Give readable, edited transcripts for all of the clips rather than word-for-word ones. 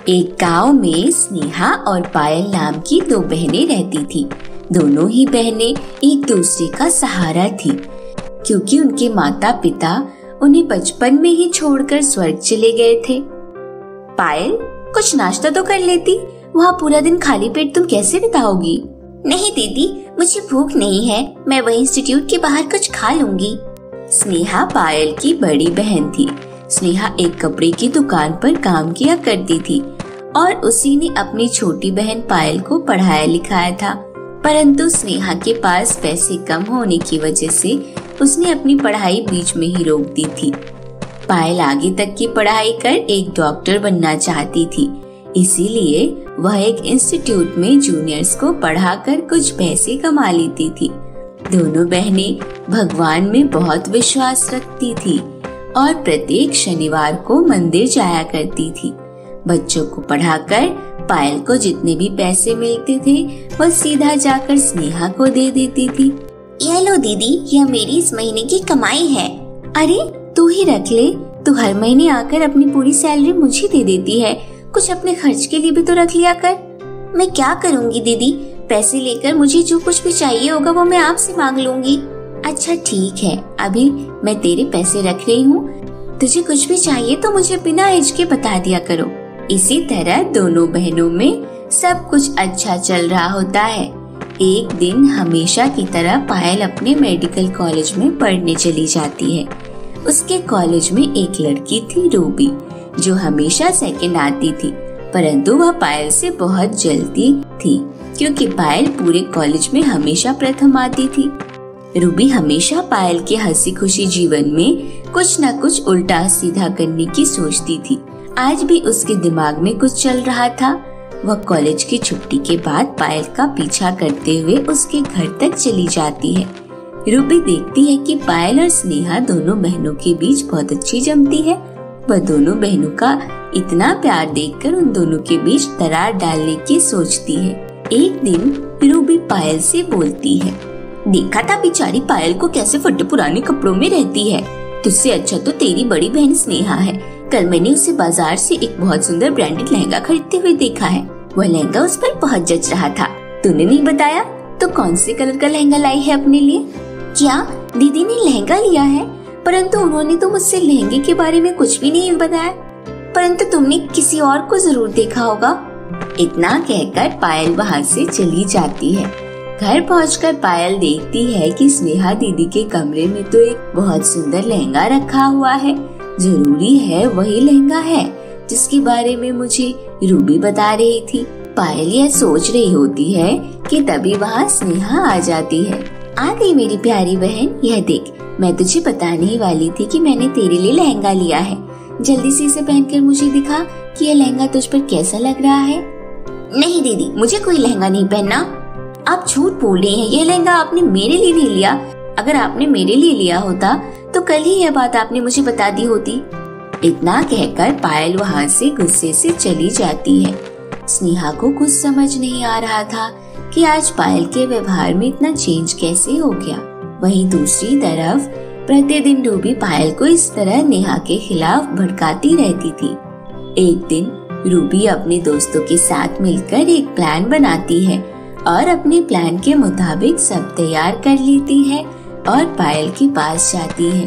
एक गांव में स्नेहा और पायल नाम की दो बहनें रहती थी। दोनों ही बहनें एक दूसरे का सहारा थी, क्योंकि उनके माता पिता उन्हें बचपन में ही छोड़कर स्वर्ग चले गए थे। पायल, कुछ नाश्ता तो कर लेती, वहाँ पूरा दिन खाली पेट तुम कैसे बिताओगी? नहीं दीदी, मुझे भूख नहीं है, मैं वही इंस्टीट्यूट के बाहर कुछ खा लूंगी। स्नेहा पायल की बड़ी बहन थी। स्नेहा एक कपड़े की दुकान पर काम किया करती थी और उसी ने अपनी छोटी बहन पायल को पढ़ाया लिखाया था, परंतु स्नेहा के पास पैसे कम होने की वजह से उसने अपनी पढ़ाई बीच में ही रोक दी थी। पायल आगे तक की पढ़ाई कर एक डॉक्टर बनना चाहती थी, इसीलिए वह एक इंस्टीट्यूट में जूनियर्स को पढ़ाकर कुछ पैसे कमा लेती थी। दोनों बहनें भगवान में बहुत विश्वास रखती थी और प्रत्येक शनिवार को मंदिर जाया करती थी। बच्चों को पढ़ाकर पायल को जितने भी पैसे मिलते थे वह सीधा जाकर स्नेहा को दे देती थी। ये लो दीदी, यह मेरी इस महीने की कमाई है। अरे तू ही रख ले, तू हर महीने आकर अपनी पूरी सैलरी मुझे दे देती है, कुछ अपने खर्च के लिए भी तो रख लिया कर। मैं क्या करूँगी दीदी, पैसे लेकर मुझे जो कुछ भी चाहिए होगा वो मैं आपसे मांग लूंगी। अच्छा ठीक है, अभी मैं तेरे पैसे रख रही हूँ, तुझे कुछ भी चाहिए तो मुझे बिना हिचके बता दिया करो। इसी तरह दोनों बहनों में सब कुछ अच्छा चल रहा होता है। एक दिन हमेशा की तरह पायल अपने मेडिकल कॉलेज में पढ़ने चली जाती है। उसके कॉलेज में एक लड़की थी रूबी, जो हमेशा सेकंड आती थी, परंतु वह पायल से बहुत जलती थी, क्योंकि पायल पूरे कॉलेज में हमेशा प्रथम आती थी। रूबी हमेशा पायल के हंसी खुशी जीवन में कुछ न कुछ उल्टा सीधा करने की सोचती थी। आज भी उसके दिमाग में कुछ चल रहा था। वह कॉलेज की छुट्टी के बाद पायल का पीछा करते हुए उसके घर तक चली जाती है। रूबी देखती है कि पायल और स्नेहा दोनों बहनों के बीच बहुत अच्छी जमती है। वह दोनों बहनों का इतना प्यार देखकर उन दोनों के बीच दरार डालने की सोचती है। एक दिन रूबी पायल से बोलती है, देखा था बेचारी पायल को कैसे फटे पुराने कपड़ों में रहती है। तुझसे अच्छा तो तेरी बड़ी बहन स्नेहा है। कल मैंने उसे बाजार से एक बहुत सुंदर ब्रांडेड लहंगा खरीदते हुए देखा है। वह लहंगा उस पर बहुत जच रहा था। तूने नहीं बताया, तो कौन से कलर का लहंगा लाई है अपने लिए? क्या दीदी ने लहंगा लिया है? परंतु उन्होंने तो मुझसे लहंगे के बारे में कुछ भी नहीं बताया। परंतु तुमने किसी और को जरूर देखा होगा। इतना कहकर पायल वहाँ से चली जाती है। घर पहुंचकर पायल देखती है कि स्नेहा दीदी के कमरे में तो एक बहुत सुंदर लहंगा रखा हुआ है। जरूरी है वही लहंगा है जिसके बारे में मुझे रूबी बता रही थी। पायल यह सोच रही होती है कि तभी वहाँ स्नेहा आ जाती है। आ गई मेरी प्यारी बहन, यह देख, मैं तुझे बताने ही वाली थी कि मैंने तेरे लिए लहंगा लिया है। जल्दी से इसे पहनकर मुझे दिखा कि यह लहंगा तुझ पर कैसा लग रहा है। नहीं दीदी, मुझे कोई लहंगा नहीं पहनना। आप झूठ बोल रही हैं, यह लहंगा आपने मेरे लिए नहीं लिया। अगर आपने मेरे लिए लिया होता तो कल ही यह बात आपने मुझे बता दी होती। इतना कहकर पायल वहाँ से गुस्से से चली जाती है। स्नेहा को कुछ समझ नहीं आ रहा था कि आज पायल के व्यवहार में इतना चेंज कैसे हो गया। वहीं दूसरी तरफ प्रतिदिन रूबी पायल को इस तरह नेहा के खिलाफ भड़काती रहती थी। एक दिन रूबी अपने दोस्तों के साथ मिलकर एक प्लान बनाती है और अपने प्लान के मुताबिक सब तैयार कर लेती है और पायल के पास जाती है।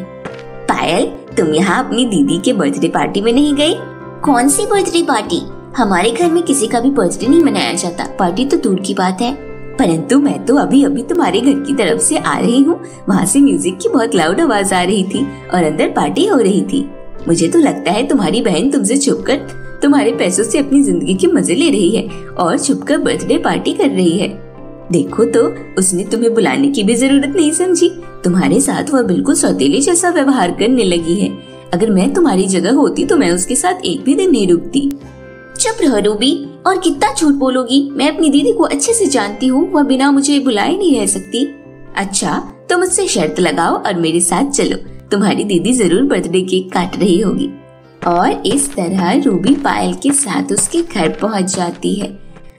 पायल, तुम यहाँ अपनी दीदी के बर्थडे पार्टी में नहीं गई? कौन सी बर्थडे पार्टी? हमारे घर में किसी का भी बर्थडे नहीं मनाया जाता, पार्टी तो दूर की बात है। परंतु मैं तो अभी अभी तुम्हारे घर की तरफ से आ रही हूँ। वहाँ से म्यूजिक की बहुत लाउड आवाज आ रही थी और अंदर पार्टी हो रही थी। मुझे तो लगता है तुम्हारी बहन तुमसे छुपकर तुम्हारे पैसों से अपनी जिंदगी के मजे ले रही है और छुपकर बर्थडे पार्टी कर रही है। देखो तो, उसने तुम्हें बुलाने की भी जरूरत नहीं समझी। तुम्हारे साथ वह बिल्कुल सौतेले जैसा व्यवहार करने लगी है। अगर मैं तुम्हारी जगह होती तो मैं उसके साथ एक भी दिन नहीं रुकती। चुप रहो रूबी, और कितना झूठ बोलोगी? मैं अपनी दीदी को अच्छे से जानती हूँ, वह बिना मुझे बुलाए नहीं रह सकती। अच्छा, तो मुझसे शर्त लगाओ और मेरे साथ चलो। तुम्हारी दीदी जरूर बर्थडे केक काट रही होगी। और इस तरह रूबी पायल के साथ उसके घर पहुँच जाती है।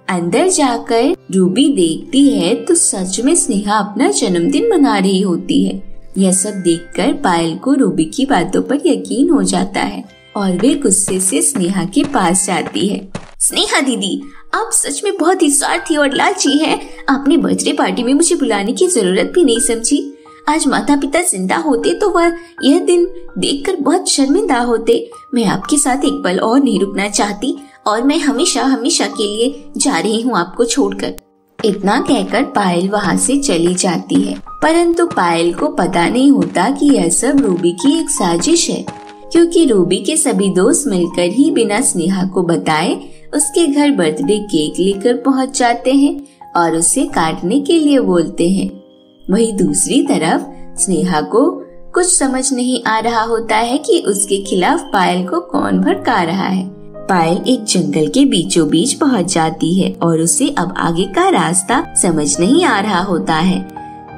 अंदर जाकर रूबी देखती है तो सच में स्नेहा अपना जन्मदिन मना रही होती है। यह सब देखकर पायल को रूबी की बातों पर यकीन हो जाता है और वे गुस्से से स्नेहा के पास जाती है। स्नेहा दीदी, आप सच में बहुत ही स्वार्थी और लालची हैं। आपने बर्थडे पार्टी में मुझे बुलाने की जरूरत भी नहीं समझी। आज माता पिता जिंदा होते तो वह यह दिन देखकर बहुत शर्मिंदा होते। मैं आपके साथ एक पल और नहीं रुकना चाहती और मैं हमेशा हमेशा के लिए जा रही हूँ आपको छोड़कर। इतना कहकर पायल वहाँ से चली जाती है, परंतु पायल को पता नहीं होता कि यह सब रूबी की एक साजिश है, क्योंकि रूबी के सभी दोस्त मिलकर ही बिना स्नेहा को बताए उसके घर बर्थडे केक लेकर पहुँच जाते हैं और उसे काटने के लिए बोलते हैं। वहीं दूसरी तरफ स्नेहा को कुछ समझ नहीं आ रहा होता है कि उसके खिलाफ पायल को कौन भड़का रहा है। पायल एक जंगल के बीचों बीच पहुंच जाती है और उसे अब आगे का रास्ता समझ नहीं आ रहा होता है।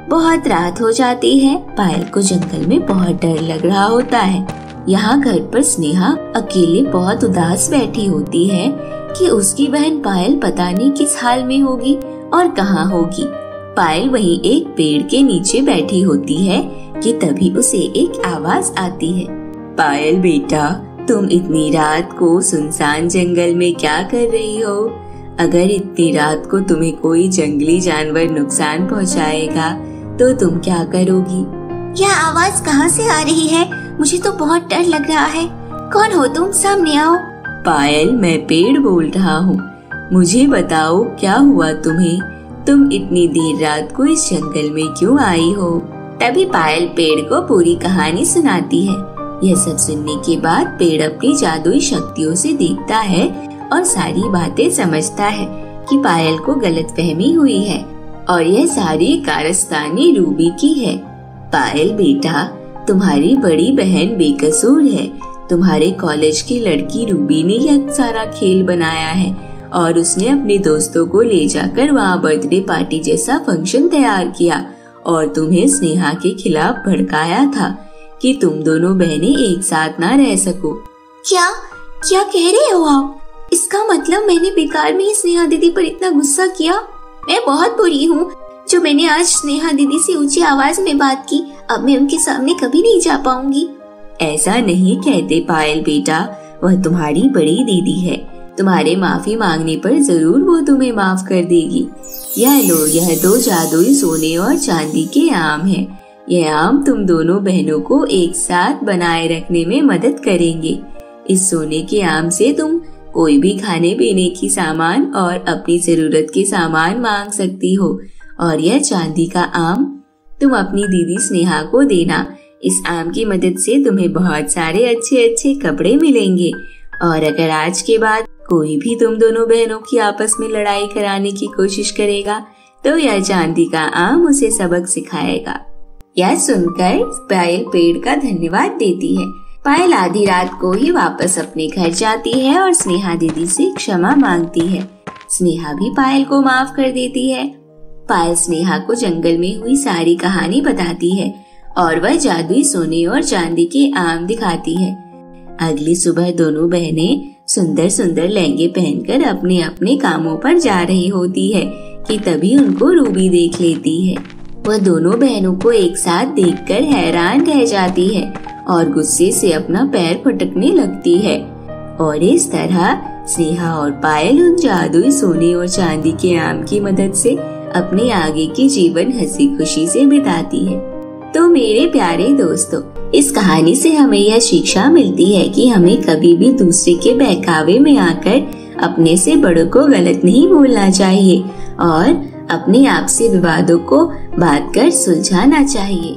बहुत रात हो जाती है। पायल को जंगल में बहुत डर लग रहा होता है। यहाँ घर पर स्नेहा अकेले बहुत उदास बैठी होती है कि उसकी बहन पायल पता नहीं किस हाल में होगी और कहाँ होगी। पायल वहीं एक पेड़ के नीचे बैठी होती है कि तभी उसे एक आवाज आती है। पायल बेटा, तुम इतनी रात को सुनसान जंगल में क्या कर रही हो? अगर इतनी रात को तुम्हें कोई जंगली जानवर नुकसान पहुंचाएगा तो तुम क्या करोगी? यह आवाज कहाँ से आ रही है? मुझे तो बहुत डर लग रहा है। कौन हो तुम? सामने आओ। पायल, मैं पेड़ बोल रहा हूँ। मुझे बताओ क्या हुआ तुम्हें? तुम इतनी देर रात को इस जंगल में क्यों आई हो? तभी पायल पेड़ को पूरी कहानी सुनाती है। यह सब सुनने के बाद पेड़ अपनी जादुई शक्तियों से देखता है और सारी बातें समझता है कि पायल को गलतफहमी हुई है और यह सारी कारस्तानी रूबी की है। पायल बेटा, तुम्हारी बड़ी बहन बेकसूर है। तुम्हारे कॉलेज की लड़की रूबी ने यह सारा खेल बनाया है और उसने अपने दोस्तों को ले जाकर वहाँ बर्थडे पार्टी जैसा फंक्शन तैयार किया और तुम्हें स्नेहा के खिलाफ भड़काया था कि तुम दोनों बहनें एक साथ ना रह सको। क्या कह रहे हो आप? इसका मतलब मैंने बेकार में ही स्नेहा दीदी पर इतना गुस्सा किया? मैं बहुत बुरी हूँ जो मैंने आज स्नेहा दीदी से ऊंची आवाज में बात की। अब मैं उनके सामने कभी नहीं जा पाऊंगी। ऐसा नहीं कहते पायल बेटा, वह तुम्हारी बड़ी दीदी है। तुम्हारे माफी मांगने पर जरूर वो तुम्हें माफ कर देगी। यह लो, यह 2 जादुई सोने और चांदी के आम है। यह आम तुम दोनों बहनों को एक साथ बनाए रखने में मदद करेंगे। इस सोने के आम से तुम कोई भी खाने पीने की सामान और अपनी जरूरत के सामान मांग सकती हो और यह चांदी का आम तुम अपनी दीदी स्नेहा को देना। इस आम की मदद से तुम्हें बहुत सारे अच्छे अच्छे कपड़े मिलेंगे और अगर आज के बाद कोई भी तुम दोनों बहनों की आपस में लड़ाई कराने की कोशिश करेगा तो यह चांदी का आम उसे सबक सिखाएगा। यह सुनकर पायल पेड़ का धन्यवाद देती है। पायल आधी रात को ही वापस अपने घर जाती है और स्नेहा दीदी से क्षमा मांगती है। स्नेहा भी पायल को माफ कर देती है। पायल स्नेहा को जंगल में हुई सारी कहानी बताती है और वह जादुई सोने और चांदी के आम दिखाती है। अगली सुबह दोनों बहनें सुंदर सुंदर लहंगे पहनकर अपने अपने कामों पर जा रही होती है कि तभी उनको रूबी देख लेती है। वह दोनों बहनों को एक साथ देखकर हैरान रह जाती है और गुस्से से अपना पैर फटकने लगती है और इस तरह स्नेहा और पायल उन जादुई सोने और चांदी के आम की मदद से अपने आगे की जीवन हंसी खुशी से बिताती है। तो मेरे प्यारे दोस्तों, इस कहानी से हमें यह शिक्षा मिलती है कि हमें कभी भी दूसरे के बहकावे में आकर अपने से बड़ों को गलत नहीं बोलना चाहिए और अपने आपसी विवादों को बात कर सुलझाना चाहिए।